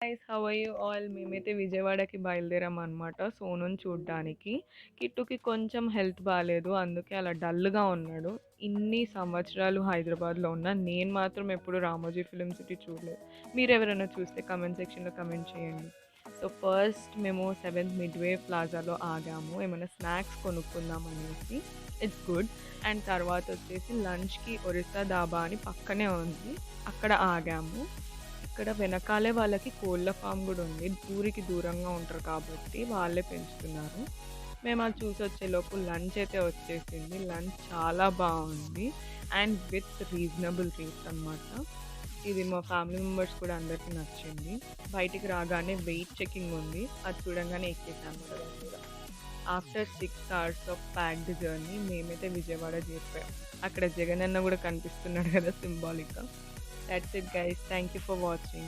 Guys, how are you all? మేమైతే విజయవాడకి బయలుదేరామనమాట సోనుని చూడ్డానికి. కిట్టుకి కొంచెం హెల్త్ బాలేదు. అందుకే అలా డల్‌గా ఉన్నాడు. ఇన్ని సంవత్సరాలు హైదరాబాద్‌లో ఉన్నా నేను మాత్రం ఎప్పుడు రామోజీ ఫిల్మ్ సిటీ చూడలేదు. మీరెవరైనా చూస్తే కామెంట్ సెక్షన్‌లో కామెంట్ చేయండి. సో, ఫస్ట్ మేము సెవెంత్ మిడ్‌వే ప్లాజాలో ఆగాము. ఏమైనా స్నాక్స్ కొనుక్కుందాం అనేసి. It's good. అండ్ తర్వాత వచ్చేసి లంచ్‌కి ఒరిస్సా డాబా అని పక్కనే ఉంది. అక్కడ ఆగాము. ఇక్కడ వెనకాలే వాళ్ళకి కోళ్ళ ఫామ్ గూడా ఉంది. ఊరికి దూరంగా ఉంటారు కాబట్టి వాళ్ళే పెంచుతున్నారు. మేము అది చూసొచ్చేలోపు లంచ్ అయితే వచ్చేసింది. లంచ్ చాలా బావుంది. అండ్ విత్ రీజనబుల్ రేట్స్ అనమాట. ఇది మా ఫ్యామిలీ మెంబర్స్ కూడా అందరికీ నచ్చింది. బయటికి రాగానే వెయిట్ చెకింగ్ ఉంది. అది చూడంగానే ఎక్కేసాము దాని మీద. After 6 hours of packed journey మేమైతే విజయవాడ చేరిపోయాం. అక్కడ జగనన్న గూడా కనిపిస్తున్నాడు కదా సింబాలిక్‌గా. That's it guys. Thank you for watching.